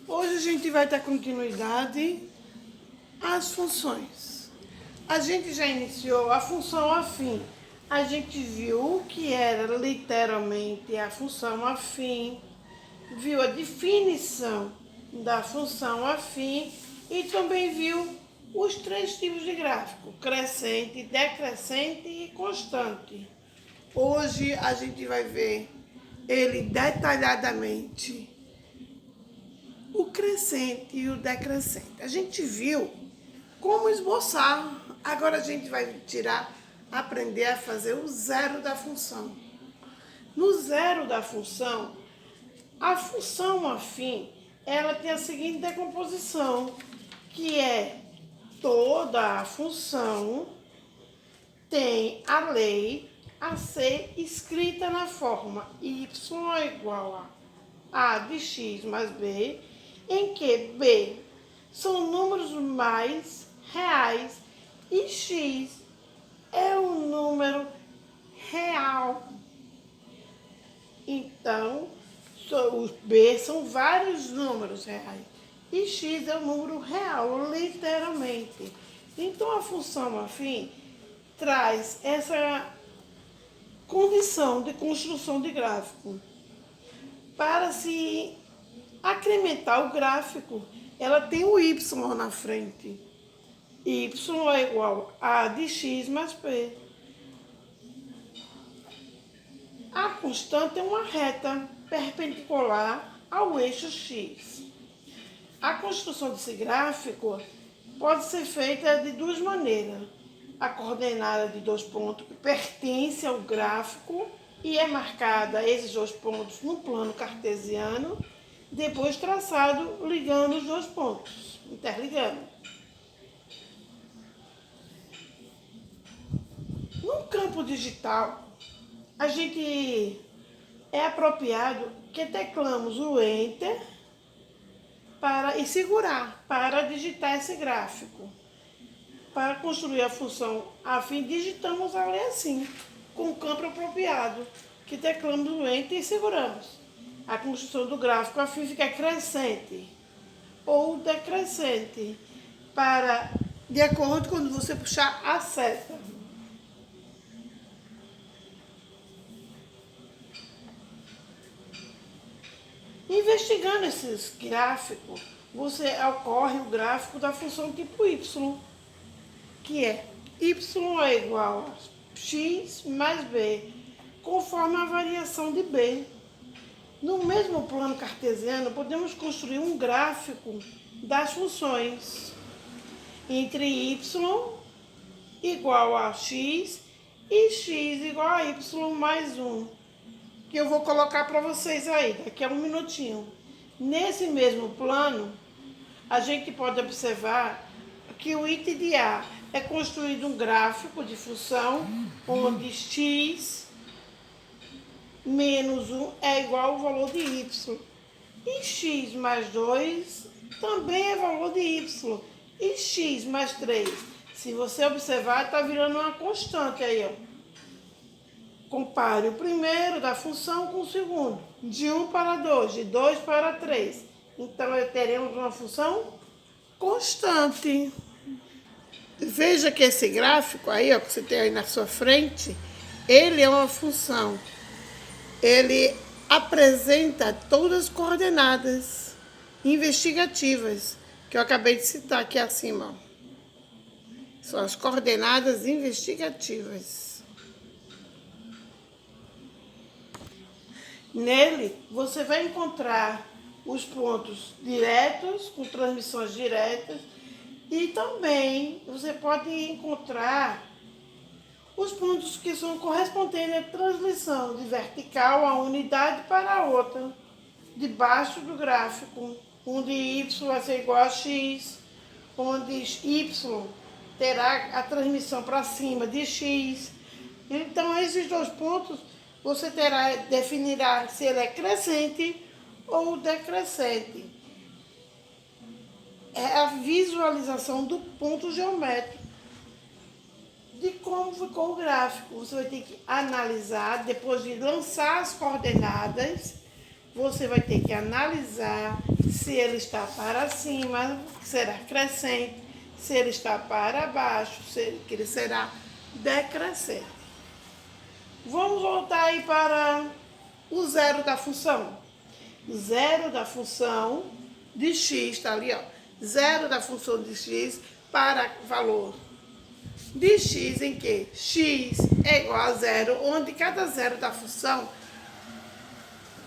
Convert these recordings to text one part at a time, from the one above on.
Hoje a gente vai dar continuidade às funções. A gente já iniciou a função afim. A gente viu o que era literalmente a função afim, viu a definição da função afim e também viu os três tipos de gráfico: crescente, decrescente e constante. Hoje a gente vai ver ele detalhadamente, o crescente e o decrescente. A gente viu como esboçar. Agora a gente vai aprender a fazer o zero da função. No zero da função, a função afim, ela tem a seguinte decomposição, que é toda a função tem a lei a ser escrita na forma y é igual a de x mais b, em que b são números mais reais e x é um número real. Então, os b são vários números reais e x é um número real, literalmente. Então, a função afim traz essa condição de construção de gráfico. Para se acrementar o gráfico, ela tem o y na frente. Y é igual a de x mais p. A constante é uma reta perpendicular ao eixo x. A construção desse gráfico pode ser feita de duas maneiras. A coordenada de dois pontos que pertence ao gráfico e é marcada esses dois pontos no plano cartesiano, depois traçado ligando os dois pontos, interligando. No campo digital, a gente é apropriado que teclamos o Enter e segurar para digitar esse gráfico. Para construir a função afim, digitamos a lei assim, com o campo apropriado, que teclamos o Enter e seguramos. A construção do gráfico afim fica crescente ou decrescente, de acordo com quando você puxar a seta. Investigando esses gráficos, você ocorre o gráfico da função tipo y, que é y é igual a x mais b, conforme a variação de b. No mesmo plano cartesiano, podemos construir um gráfico das funções entre y igual a x e x igual a y mais 1, que eu vou colocar para vocês aí, daqui a um minutinho. Nesse mesmo plano, a gente pode observar que o item de A é construído um gráfico de função onde x menos 1 é igual ao valor de y. E x mais 2 também é valor de y. E x mais 3, se você observar, está virando uma constante aí, ó. Compare o primeiro da função com o segundo. De 1 para 2, de 2 para 3. Então, teremos uma função constante. Veja que esse gráfico aí, ó, que você tem aí na sua frente, ele é uma função. Ele apresenta todas as coordenadas investigativas, que eu acabei de citar aqui acima, ó. São as coordenadas investigativas. Nele, você vai encontrar os pontos diretos, com transmissões diretas, e também você pode encontrar os pontos que são correspondentes à transmissão de vertical a unidade para a outra, debaixo do gráfico, onde y vai ser igual a x, onde y terá a transmissão para cima de x. Então, esses dois pontos você definirá se ele é crescente ou decrescente. É a visualização do ponto geométrico, de como ficou o gráfico. Você vai ter que analisar, depois de lançar as coordenadas, você vai ter que analisar se ele está para cima, será crescente, se ele está para baixo, se ele será decrescente. Vamos voltar aí para o zero da função. Zero da função de x, está ali, ó. Zero da função de x para valor de x em que x é igual a zero, onde cada zero da função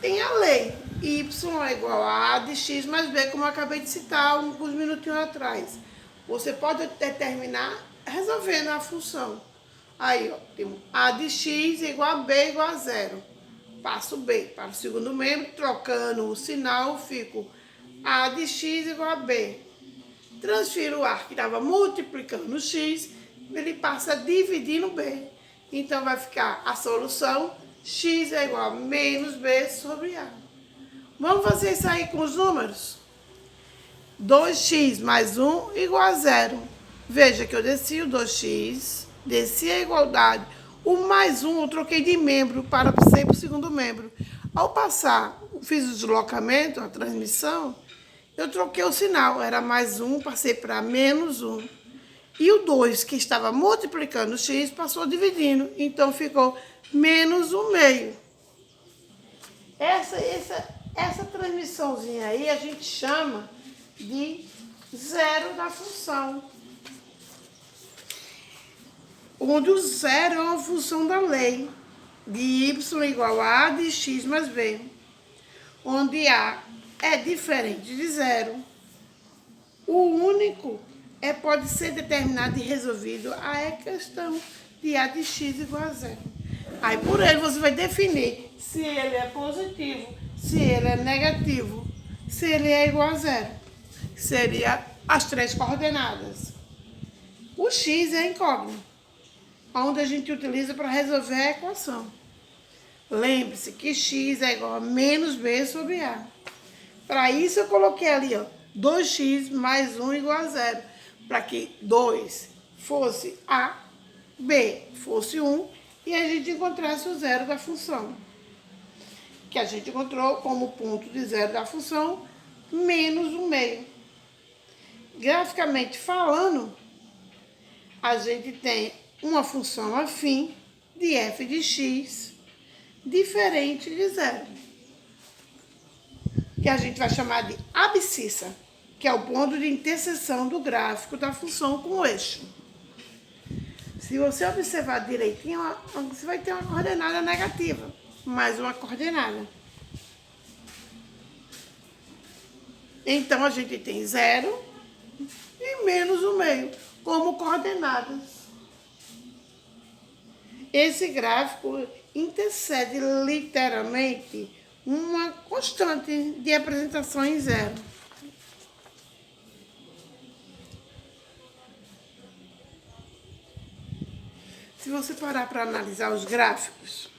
tem a lei. Y é igual a de x mais b, como eu acabei de citar uns minutinhos atrás. Você pode determinar resolvendo a função. Aí, ó, tem a de x igual a b igual a zero. Passo b para o segundo membro, trocando o sinal, fico a de x igual a b. Transfiro o a que estava multiplicando o x, ele passa a dividir no b. Então, vai ficar a solução x é igual a menos b sobre a. Vamos fazer isso aí com os números? 2x mais 1 igual a 0. Veja que eu desci o 2x, desci a igualdade. O mais 1 eu troquei de membro para ser para o segundo membro. Ao passar, fiz o deslocamento, a transmissão, eu troquei o sinal. Era mais 1, passei para menos 1. E o 2, que estava multiplicando o x, passou dividindo. Então, ficou menos 1 meio. Essa transmissãozinha aí a gente chama de zero da função. Onde o zero é uma função da lei. De y igual a de x mais b. Onde a é diferente de zero. O único pode ser determinado e resolvido a questão de a de x igual a zero. Aí por ele você vai definir se ele é positivo, se ele é negativo, se ele é igual a zero. Seria as três coordenadas. O x é incógnito, onde a gente utiliza para resolver a equação. Lembre-se que x é igual a menos b sobre a. Para isso eu coloquei ali, ó, 2x mais 1 igual a zero. Para que 2 fosse a, b fosse 1 e a gente encontrasse o zero da função. Que a gente encontrou como ponto de zero da função menos 1 meio. Graficamente falando, a gente tem uma função afim de f de x diferente de zero, que a gente vai chamar de abscissa, que é o ponto de interseção do gráfico da função com o eixo. Se você observar direitinho, você vai ter uma coordenada negativa, mais uma coordenada. Então, a gente tem 0 e menos 1 meio como coordenadas. Esse gráfico intercede literalmente uma constante de apresentação em zero. Se você parar para analisar os gráficos,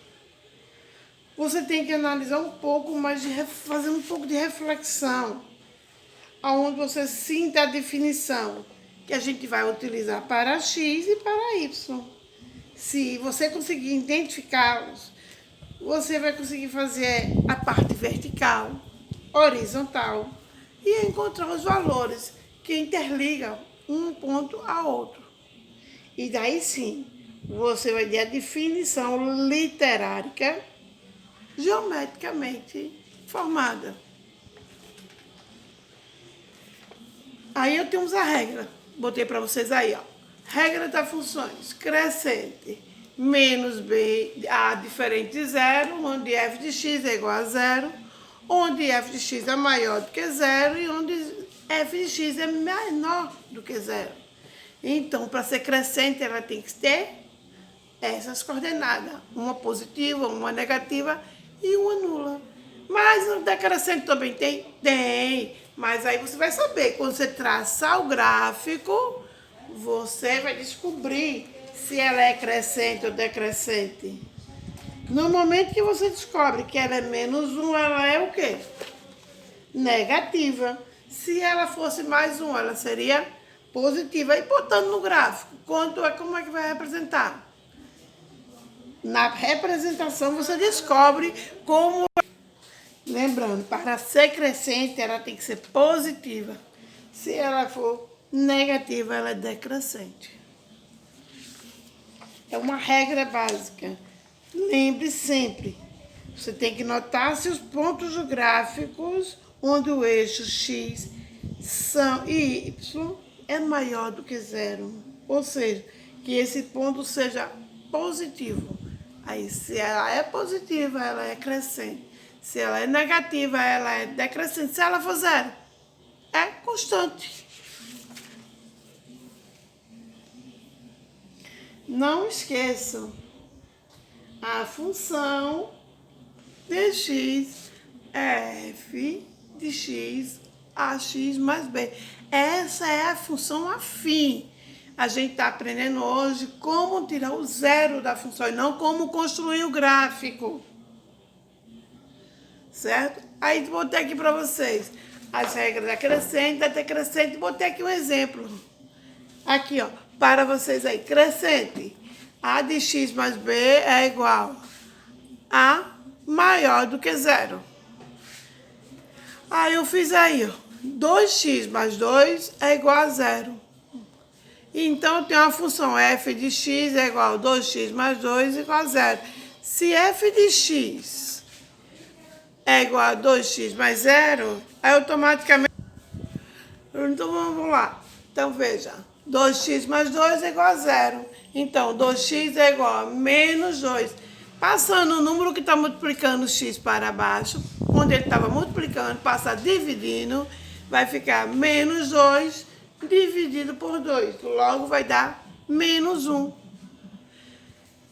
você tem que analisar um pouco mais, fazer um pouco de reflexão, aonde você sinta a definição que a gente vai utilizar para x e para y. Se você conseguir identificá-los, você vai conseguir fazer a parte vertical, horizontal e encontrar os valores que interligam um ponto a outro. E daí sim, você vai ter a definição literária geometricamente formada. Aí eu tenho a regra, botei para vocês aí, ó. Regra das funções crescente menos b, a diferente de zero, onde f de x é igual a zero, onde f de x é maior do que zero e onde f de x é menor do que zero. Então, para ser crescente, ela tem que ter essas coordenadas, uma positiva, uma negativa e uma nula. Mas o decrescente também tem? Tem. Mas aí você vai saber, quando você traçar o gráfico, você vai descobrir se ela é crescente ou decrescente. No momento que você descobre que ela é menos 1, ela é o quê? Negativa. Se ela fosse mais 1, ela seria positiva. E botando no gráfico, como é que vai representar? Na representação você descobre como Lembrando, para ser crescente, ela tem que ser positiva. Se ela for negativa, ela é decrescente. É uma regra básica. Lembre sempre, você tem que notar se os pontos gráficos onde o eixo X e Y é maior do que zero. Ou seja, que esse ponto seja positivo. Aí, se ela é positiva, ela é crescente. Se ela é negativa, ela é decrescente. Se ela for zero, é constante. Não esqueçam, a função de x é f de x ax mais b. Essa é a função afim. A gente está aprendendo hoje como tirar o zero da função e não como construir o gráfico. Certo? Aí botei aqui para vocês as regras da crescente, da decrescente. Botei aqui um exemplo. Aqui, ó, para vocês aí. Crescente. A de x mais b é igual a maior do que zero. Aí eu fiz aí, ó. 2x mais 2 é igual a zero. Então, eu tenho uma função f de x é igual a 2x mais 2 igual a zero. Se f de x é igual a 2x mais zero, aí automaticamente... Então, vamos lá. Então, veja. 2x mais 2 é igual a zero. Então, 2x é igual a menos 2. Passando o número que está multiplicando x para baixo, onde ele estava multiplicando, passa dividindo, vai ficar menos 2 dividido por 2. Logo, vai dar menos 1.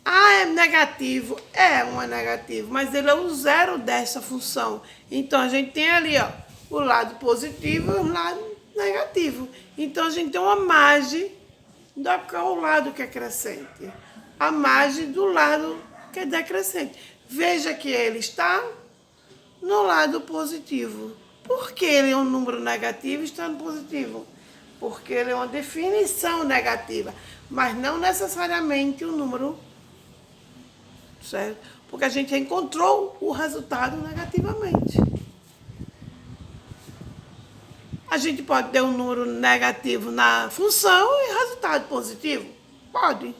Ah, é negativo? É um negativo, mas ele é o zero dessa função. Então, a gente tem ali, ó, o lado positivo e o lado negativo. Então, a gente tem uma margem do lado que é crescente. A margem do lado que é decrescente. Veja que ele está no lado positivo. Por que ele é um número negativo e está no positivo? Porque ele é uma definição negativa, mas não necessariamente um número, certo? Porque a gente encontrou o resultado negativamente. A gente pode ter um número negativo na função e resultado positivo? Pode.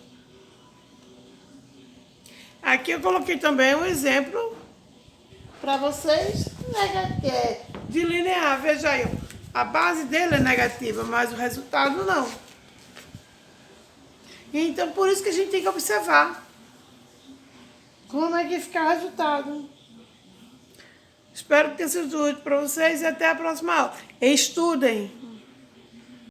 Aqui eu coloquei também um exemplo para vocês de linear. Veja aí, a base dele é negativa, mas o resultado não. Então, por isso que a gente tem que observar como é que fica o resultado. Espero que tenha sido útil para vocês e até a próxima aula. Estudem!